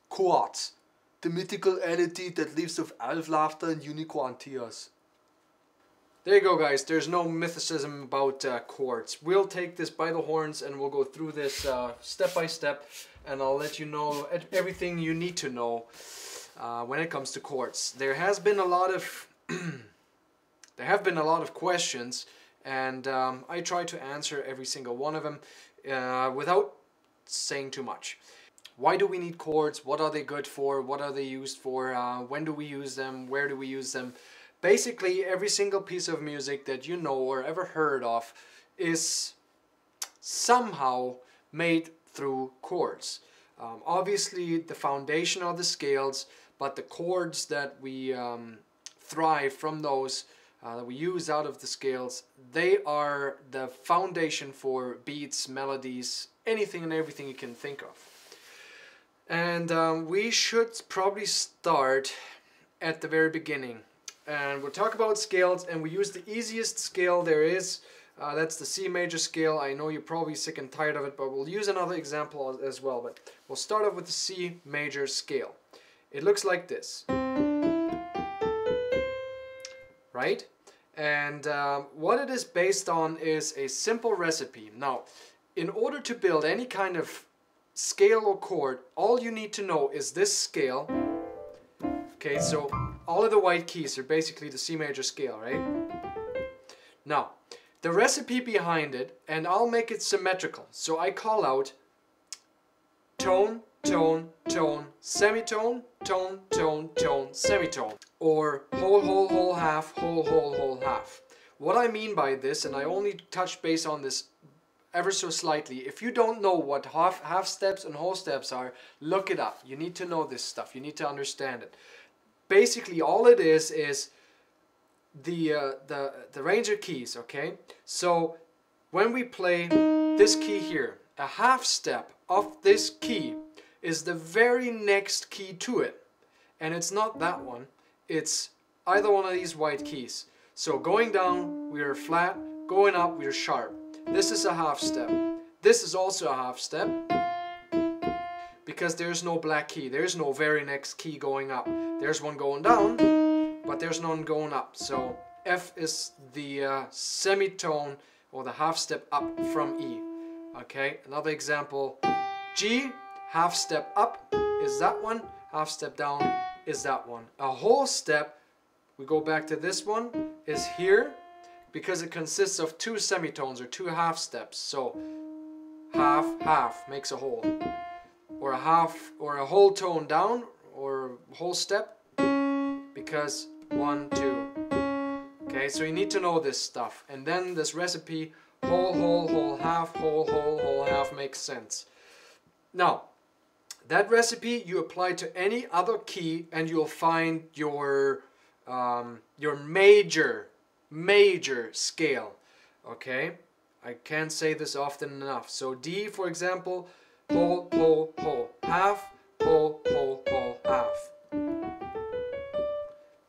Chords, the mythical entity that lives of elf laughter and unicorn tears. There you go, guys. There's no mythicism about chords. We'll take this by the horns and we'll go through this step by step, and I'll let you know everything you need to know when it comes to chords. There has been a lot of questions, and I try to answer every single one of them without saying too much. Why do we need chords? What are they good for? What are they used for? When do we use them? Where do we use them? Basically, every single piece of music that you know or ever heard of is somehow made through chords. Obviously, the foundation are the scales, but the chords that we thrive from those, that we use out of the scales, they are the foundation for beats, melodies, anything and everything you can think of. And we should probably start at the very beginning. And we'll talk about scales, and we use the easiest scale there is. That's the C major scale. I know you're probably sick and tired of it, but we'll use another example as well. But we'll start off with the C major scale. It looks like this. Right? And what it is based on is a simple recipe. Now, in order to build any kind of scale or chord, all you need to know is this scale. Okay, so all of the white keys are basically the C major scale, right? Now, the recipe behind it, and I'll make it symmetrical. So I call out tone, tone, tone, semitone, tone, tone, tone, semitone. Or whole, whole, whole, half, whole, whole, whole, half. What I mean by this, and I only touch base on this ever so slightly, if you don't know what half steps and whole steps are, look it up. You need to know this stuff. You need to understand it. Basically, all it is the range of keys, okay? So when we play this key here, a half step of this key is the very next key to it. And it's not that one, it's either one of these white keys. So going down, we are flat, going up, we are sharp. This is a half step. This is also a half step, because there's no black key. There's no very next key going up. There's one going down, but there's none going up. So F is the semitone, or the half step up from E. Okay, another example. G, half step up is that one, half step down is that one. A whole step, we go back to this one, is here, because it consists of two semitones or two half steps. So half, half makes a whole. Or a half, or a whole tone down, or a whole step, because 1, 2. Okay, so you need to know this stuff. And then this recipe, whole, whole, whole, half, whole, whole, whole, half makes sense. Now, that recipe you apply to any other key, and you'll find your major scale. Okay, I can't say this often enough. So D, for example, whole, whole, whole, half, whole, whole, whole, half.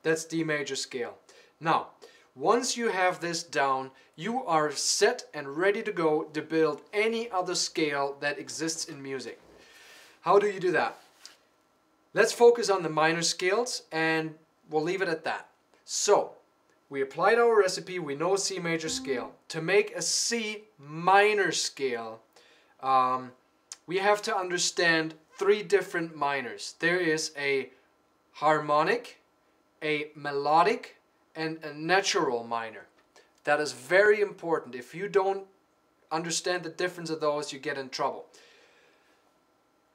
That's D major scale. Now, once you have this down, you are set and ready to go to build any other scale that exists in music. How do you do that? Let's focus on the minor scales, and we'll leave it at that. So, we applied our recipe, we know C major scale. To make a C minor scale, we have to understand three different minors. There is a harmonic, a melodic, and a natural minor. That is very important. If you don't understand the difference of those, you get in trouble.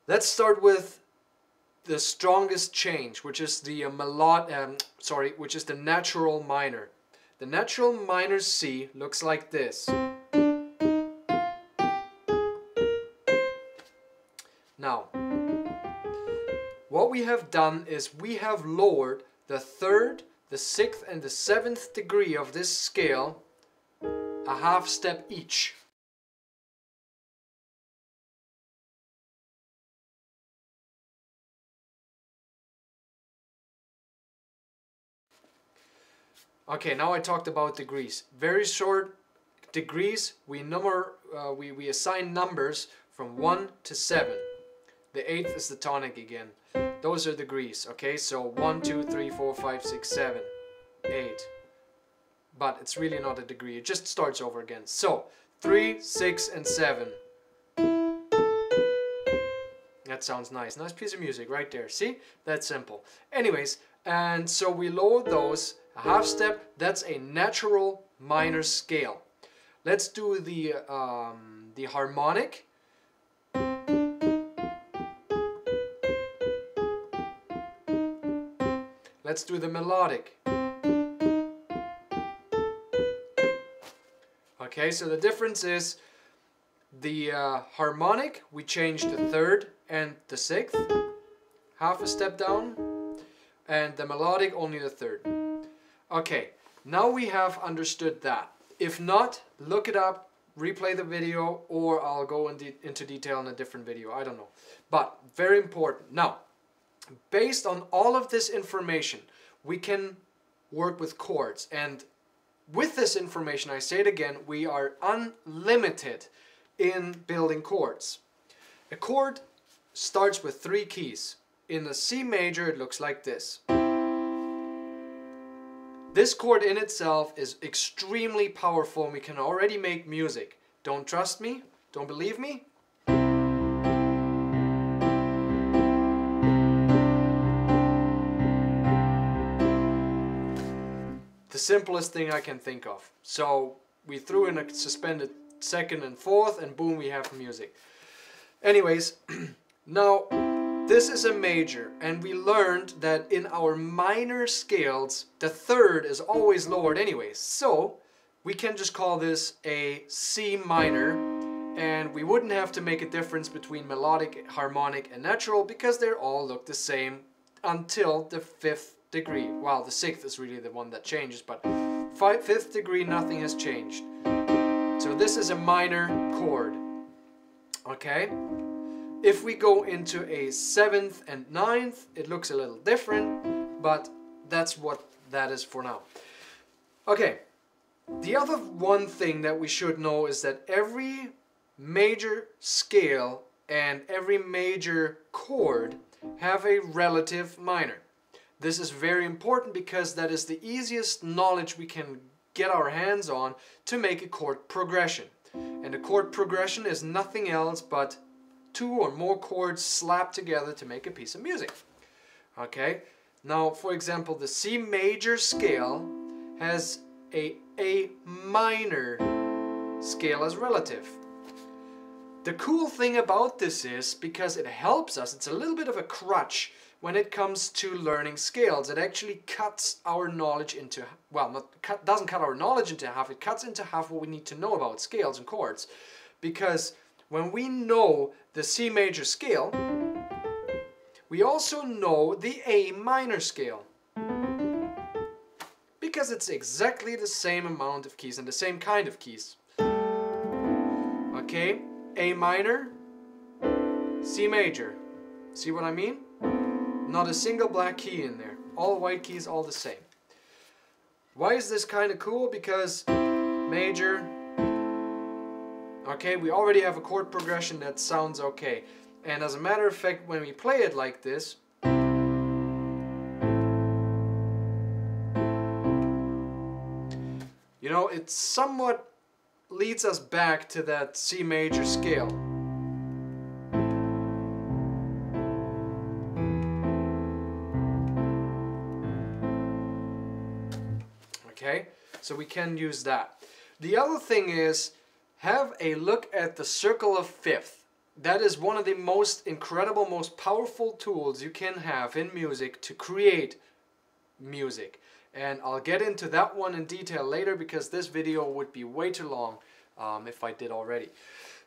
Let's start with the strongest change, which is the which is the natural minor. The natural minor C looks like this. Now, what we have done is we have lowered the third, the sixth, and the seventh degree of this scale a half step each. Okay, now I talked about degrees. Very short degrees. We assign numbers from 1 to 7. The 8th is the tonic again. Those are degrees, okay? So 1, 2, 3, 4, 5, 6, 7, 8. But it's really not a degree, it just starts over again. So 3, 6, and 7. That sounds nice. Nice piece of music right there. See? That's simple. Anyways, and so we load those. A half step, that's a natural minor scale. Let's do the harmonic. Let's do the melodic. Okay, so the difference is the harmonic, we change the 3rd and the 6th, half a step down, and the melodic only the 3rd. Okay, now we have understood that. If not, look it up, replay the video, or I'll go into detail in a different video, I don't know. But very important. Now, based on all of this information, we can work with chords. And with this information, I say it again, we are unlimited in building chords. A chord starts with 3 keys. In the C major, it looks like this. This chord in itself is extremely powerful and we can already make music. Don't trust me? Don't believe me? The simplest thing I can think of. So we threw in a suspended 2nd and 4th and boom, we have music. Anyways, now this is a major and we learned that in our minor scales the 3rd is always lowered anyways. So we can just call this a C minor and we wouldn't have to make a difference between melodic, harmonic and natural because they all look the same until the 5th degree. Well, the 6th is really the one that changes, but 5th degree nothing has changed. So this is a minor chord. Okay? If we go into a 7th and 9th, it looks a little different, but that's what that is for now. Okay, the other one thing that we should know is that every major scale and every major chord have a relative minor. This is very important because that is the easiest knowledge we can get our hands on to make a chord progression. And a chord progression is nothing else but 2 or more chords slapped together to make a piece of music. Okay, now for example the C major scale has a minor scale as relative. The cool thing about this is because it helps us, it's a little bit of a crutch when it comes to learning scales. It actually cuts our knowledge into, well, doesn't cut our knowledge into half, it cuts into half what we need to know about scales and chords. Because when we know the C major scale, we also know the A minor scale. Because it's exactly the same amount of keys and the same kind of keys. Okay, A minor, C major. See what I mean? Not a single black key in there. All white keys, all the same. Why is this kind of cool? Because major. Okay, we already have a chord progression that sounds okay. And as a matter of fact, when we play it like this, you know, it somewhat leads us back to that C major scale. Okay, so we can use that. The other thing is, have a look at the circle of fifth. That is one of the most incredible, most powerful tools you can have in music to create music. And I'll get into that one in detail later because this video would be way too long if I did already.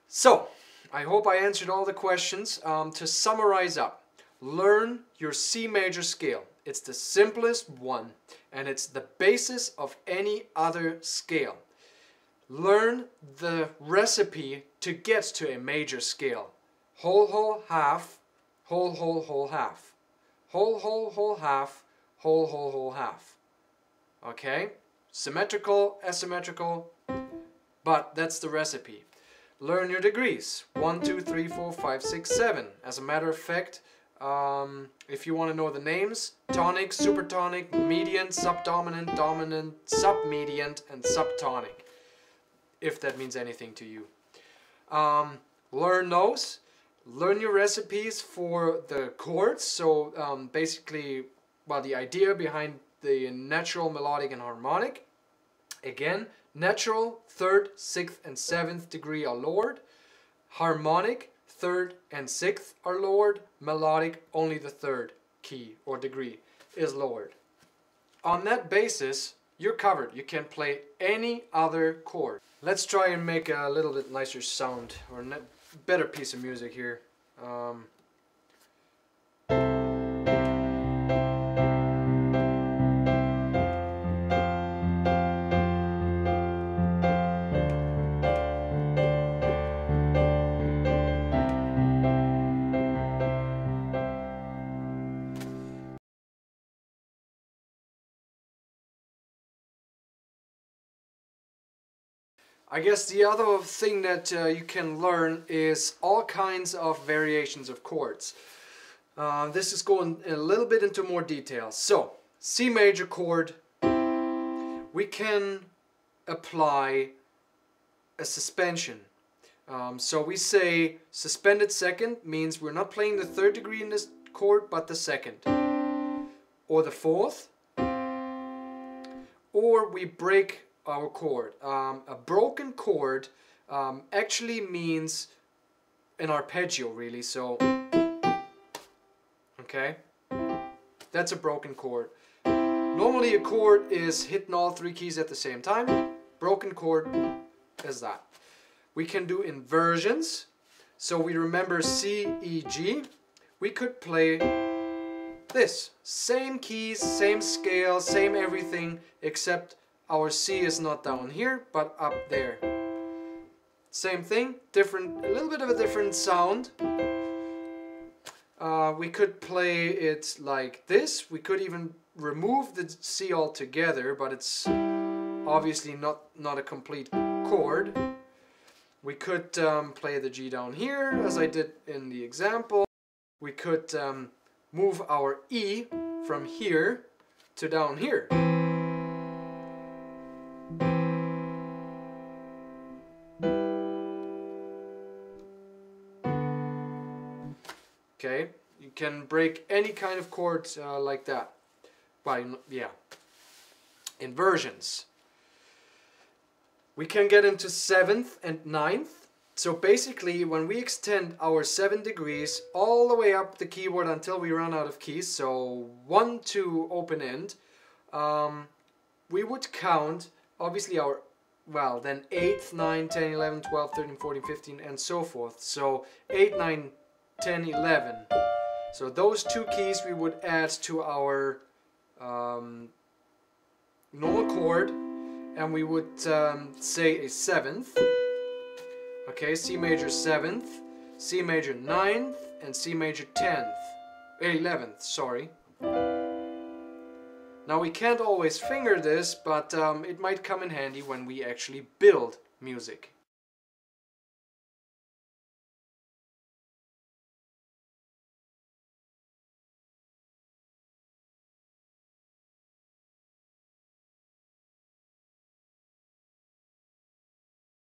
So, I hope I answered all the questions. To summarize up, learn your C major scale. It's the simplest one and it's the basis of any other scale. Learn the recipe to get to a major scale. Whole, whole, half, whole, whole, whole, half. Whole, whole, whole, half, whole, whole, whole, half. Okay? Symmetrical, asymmetrical, but that's the recipe. learn your degrees. 1, 2, 3, 4, 5, 6, 7. As a matter of fact, if you want to know the names, tonic, supertonic, median, subdominant, dominant, submedian, and subtonic. If that means anything to you. Learn those. Learn your recipes for the chords. So basically, well, the idea behind the natural, melodic, and harmonic. Again, natural, 3rd, 6th, and 7th degree are lowered. Harmonic, 3rd and 6th are lowered. Melodic, only the 3rd key or degree is lowered. On that basis, you're covered. You can play any other chord. Let's try and make a little bit nicer sound or a better piece of music here. I guess the other thing that you can learn is all kinds of variations of chords. This is going a little bit into more detail. So, C major chord, we can apply a suspension. So we say suspended second means we're not playing the 3rd degree in this chord but the 2nd. Or the 4th. Or we break our chord. A broken chord actually means an arpeggio, really. So, okay, that's a broken chord. Normally a chord is hitting all 3 keys at the same time. Broken chord is that. We can do inversions. So we remember C, E, G. We could play this. Same keys, same scale, same everything, except our C is not down here, but up there. Same thing, different, a little bit of a different sound. We could play it like this. We could even remove the C altogether, but it's obviously not a complete chord. We could play the G down here, as I did in the example. We could move our E from here to down here. Okay, you can break any kind of chords like that. Yeah. Inversions. We can get into 7th and 9th. So basically, when we extend our 7 degrees all the way up the keyboard until we run out of keys, so 1, 2, open end, we would count, obviously, our, well, then 8th, 9, 10, 11, 12, 13, 14, 15, and so forth. So 8, 9, 10, 11. So those 2 keys we would add to our normal chord, and we would say a 7th. Okay, C major 7th, C major 9th, and C major 10th. 11th, sorry. Now we can't always finger this, but it might come in handy when we actually build music.